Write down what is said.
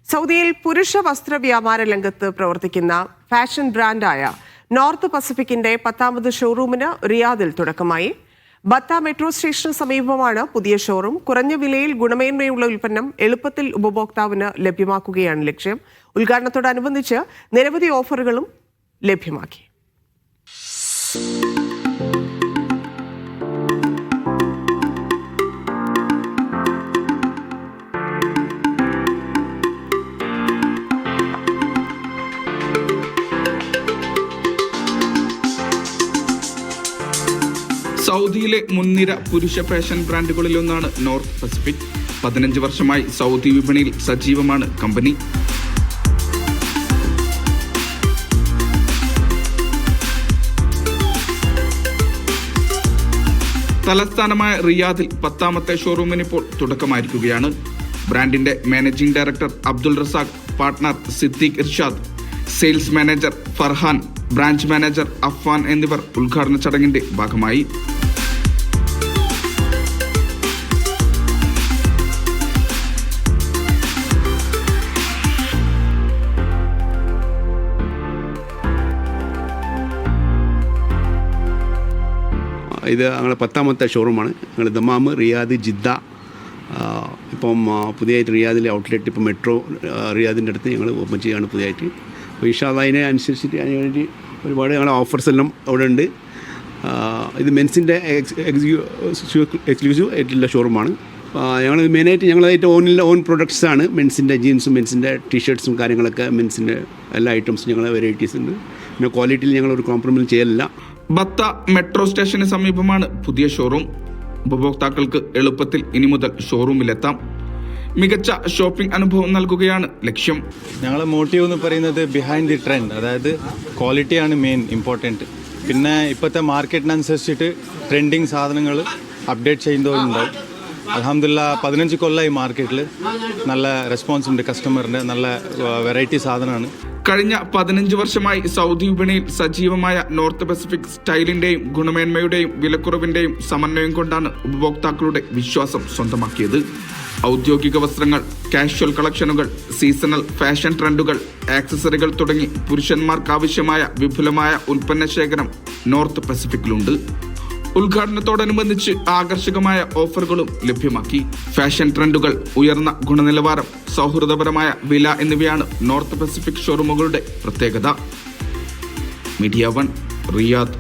സൗദിയിൽ പുരുഷ വസ്ത്ര വ്യാപാര രംഗത്ത് പ്രവർത്തിക്കുന്ന ഫാഷൻ ബ്രാൻഡായ നോർത്ത് പസഫിക്കിന്റെ 10ാമത് ഷോറൂമിന് റിയാദിൽ തുടക്കമായി. ബത്ത മെട്രോ സ്റ്റേഷന് സമീപമാണ് പുതിയ ഷോറൂം. കുറഞ്ഞ വിലയിൽ ഗുണമേന്മയുള്ള ഉൽപ്പന്നം എളുപ്പത്തിൽ ഉപഭോക്താവിന് ലഭ്യമാക്കുകയാണ് ലക്ഷ്യം. ഉദ്ഘാടനത്തോടനുബന്ധിച്ച് നിരവധി ഓഫറുകളും ലഭ്യമാക്കി. സൗദിയിലെ മുൻനിര പുരുഷ ഫാഷൻ ബ്രാൻഡുകളിലൊന്നാണ് നോർത്ത് പസഫിക്. 15 വർഷമായി സൗദി വിപണിയിൽ സജീവമാണ് കമ്പനി. തലസ്ഥാനമായ റിയാദിൽ 10ാമത്തെ ഷോറൂമിനിപ്പോൾ തുടക്കമായിരിക്കുകയാണ്. ബ്രാൻഡിന്റെ managing director Abdul Razak, partner Siddique Irshad, sales manager Farhan, branch manager Afwan എന്നിവർ ഉദ്ഘാടന ചടങ്ങിന്റെ ഭാഗമായി. ഇത് ഞങ്ങളുടെ 10ാമത്തെ ഷോറൂമാണ്. ഞങ്ങൾ ദമാം, റിയാദ്, ജിദ്ദ, ഇപ്പം പുതിയതായിട്ട് റിയാദിലെ ഔട്ട്ലെറ്റ് ഇപ്പം മെട്രോ റിയാദിൻ്റെ അടുത്ത് ഞങ്ങൾ ഓപ്പൺ ചെയ്യുകയാണ് പുതിയതായിട്ട്. അപ്പോൾ ഇൻഷാ അല്ലാഹ് അതിനെ അനുസരിച്ചിട്ട് അതിന് വേണ്ടി ഒരുപാട് ഞങ്ങളുടെ ഓഫേഴ്സ് എല്ലാം അവിടെ ഉണ്ട്. ഇത് മെൻസിൻ്റെ എക്സ്ക്ലൂസീവ് ആയിട്ടുള്ള ഷോറൂമാണ്. ഞങ്ങൾ മെയിനായിട്ട് ഞങ്ങളായിട്ട് ഓൺ പ്രൊഡക്ട്സാണ്. മെൻസിൻ്റെ ജീൻസും മെൻസിൻ്റെ ടീഷർട്ട്സും കാര്യങ്ങളൊക്കെ, മെൻസിൻ്റെ എല്ലാ ഐറ്റംസും ഞങ്ങളെ വെറൈറ്റീസ് ഉണ്ട്. പിന്നെ ക്വാളിറ്റിയിൽ ഞങ്ങളൊരു കോംപ്രമൈസ് ചെയ്യലില്ല. ബത്ത മെട്രോ സ്റ്റേഷന് സമീപമാണ് പുതിയ ഷോറൂം. ഉപഭോക്താക്കൾക്ക് എളുപ്പത്തിൽ ഇനി മുതൽ ഷോറൂമിലെത്താം. മികച്ച ഷോപ്പിംഗ് അനുഭവം നൽകുകയാണ് ലക്ഷ്യം. ഞങ്ങളെ മോട്ടീവ് എന്ന് പറയുന്നത് ബിഹൈൻഡ് ദി ട്രെൻഡ്, അതായത് ക്വാളിറ്റിയാണ് മെയിൻ ഇമ്പോർട്ടൻറ്റ്. പിന്നെ ഇപ്പോഴത്തെ മാർക്കറ്റിനനുസരിച്ചിട്ട് ട്രെൻഡിങ് സാധനങ്ങൾ അപ്ഡേറ്റ് ചെയ്യുന്നതുണ്ടാവും. അൽഹംദുലില്ലാ 15 കൊല്ലമായി മാർക്കറ്റിൽ നല്ല റെസ്പോൺസ് ഉണ്ട് കസ്റ്റമറിൻ്റെ. നല്ല വെറൈറ്റി സാധനമാണ്. കഴിഞ്ഞ 15 വർഷമായി സൗദി വിപണിയിൽ സജീവമായ നോർത്ത് പസഫിക് സ്റ്റൈലിന്റെയും ഗുണമേന്മയുടെയും വിലക്കുറവിന്റെയും സമന്വയം കൊണ്ടാണ് ഉപഭോക്താക്കളുടെ വിശ്വാസം സ്വന്തമാക്കിയത്. ഔദ്യോഗിക വസ്ത്രങ്ങൾ, കാഷ്വൽ കളക്ഷനുകൾ, സീസണൽ ഫാഷൻ ട്രെൻഡുകൾ, ആക്സസറികൾ തുടങ്ങി പുരുഷന്മാർക്കാവശ്യമായ വിപുലമായ ഉൽപ്പന്ന ശേഖരം നോർത്ത് പസഫിക്കിലുണ്ട്. ഉദ്ഘാടനത്തോടനുബന്ധിച്ച് ആകർഷകമായ ഓഫറുകളും ലഭ്യമാക്കി. ഫാഷൻ ട്രെൻഡുകൾ, ഉയർന്ന ഗുണനിലവാരം, സൗഹൃദപരമായ വില എന്നിവയാണ് നോർത്ത് പസഫിക് ഷോറൂമുകളുടെ പ്രത്യേകത. Media 1, Riyadh.